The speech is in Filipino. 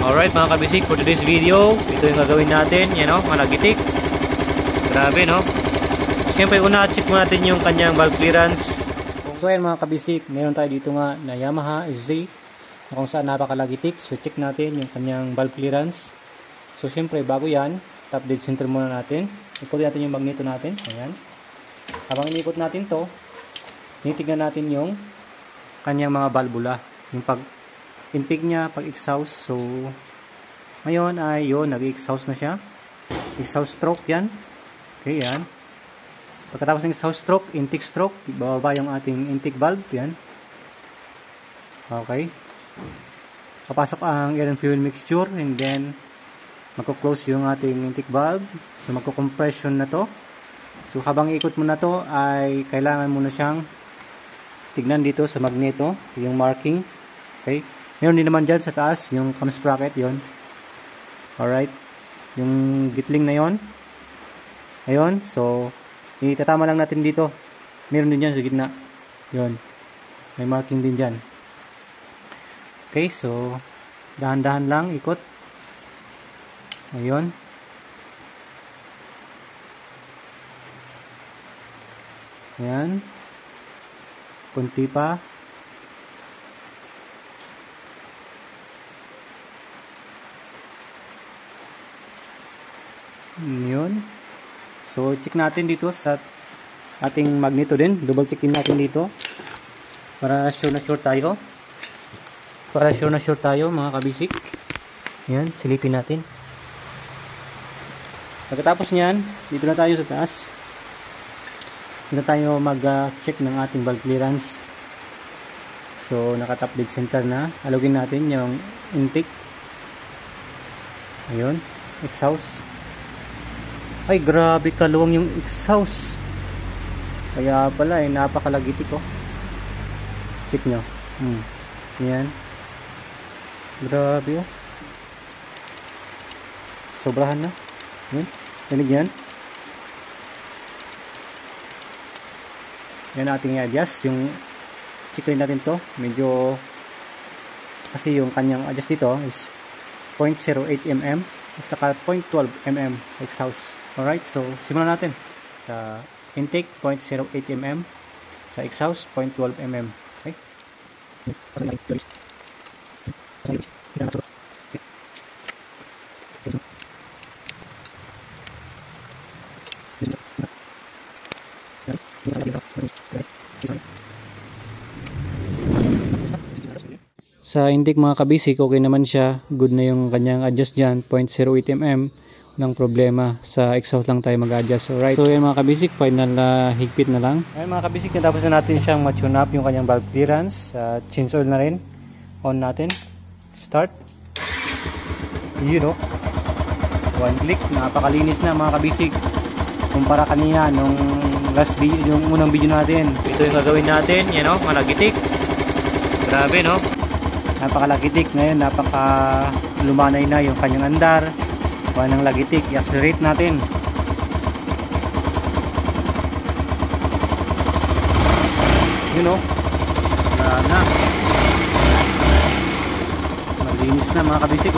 Alright mga kabisik, for today's video, ito yung gagawin natin. Yan o, malagitik. Grabe no. Siyempre una, check mo natin yung kanyang valve clearance. So ayan mga kabisik, meron tayo dito nga na Yamaha Z na kung saan napakalagitik. So check natin yung kanyang valve clearance. So siyempre bago yan, top dead center muna natin. Ikutin natin yung magneto natin. Ayan. Habang inikot natin to, tinitignan natin yung kanyang mga valvula. Yung pag-intake niya, pag-exhaust. So ngayon ay yun, nag-exhaust na siya. Exhaust stroke yan. Okay, yan. Pagkatapos ng exhaust stroke, intake stroke, bababa yung ating intake valve. Yan. Okay. Papasok ang air and fuel mixture and then magko-close yung ating intake valve. So magko-compression na to. So habang ikot mo na to ay kailangan mo na siyang tignan dito sa magneto, yung marking. Okay. Meron din naman dyan sa taas yung cam sprocket yon. Alright. Yung gitling na yon. Ayun, so itatama lang natin dito. Meron din dyan sa gitna. Yun. May marking din dyan. Okay, so dahan-dahan lang ikot. Ayun. Ayan. Kunti pa. Yun. So, check natin dito sa ating magneto din. Double checkin natin dito. Para sure na sure tayo. Para sure na sure tayo mga kabisik. Yan, silipin natin. Pagkatapos nyan, dito na tayo sa taas. Dito tayo mag-check ng ating valve clearance. So, naka-top dead center na. Alugin natin yung intake. Ayun, exhaust. Ay, grabe kaluwang yung exhaust. Kaya pala, napakalagitik oh. Check nyo. Yan. Grabe oh. Sobrahan na. Yan. Tanig yan. Yan ating i-adjust. Yung check rin natin to. Medyo kasi yung kanyang adjust dito is 0.08 mm at saka 0.12 mm sa exhaust. Alright, so simulan natin. Sa intake, 0.08 mm. Sa exhaust, 0.12 mm. Okay? Sa intake mga kabisik, okay naman siya. Good na yung kanyang adjust dyan, 0.08 mm. Walang problema. Sa exhaust lang tayo mag-adjust. Alright. So yan mga kabisik, final na higpit na lang. Ayun mga kabisik, natapos na natin siyang ma-tune up yung kanyang valve clearance. Change oil na rin. On natin. Start. Yun o. One click. Napakalinis na mga kabisik. Kumpara kanina nung last video, yung unang video natin. Ito yung gagawin natin. Yan o, malagitik. Grabe no. Napakalagitik. Ngayon napakalumanay na yung kanyang andar. Kuha ng lagitik, i-accelerate natin. Yun o. Wala na. Malinis na mga kabisik.